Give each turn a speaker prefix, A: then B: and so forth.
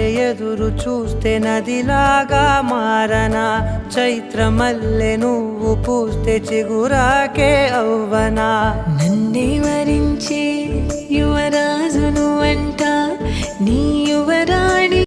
A: ఎదురు చూస్తే నదిలాగా మారనా, చైత్రమల్లె నువ్వు పూస్తే చిగురాకే అవ్వనా.
B: నన్నే వరించే యువరాజును అంట నీ యువరాణి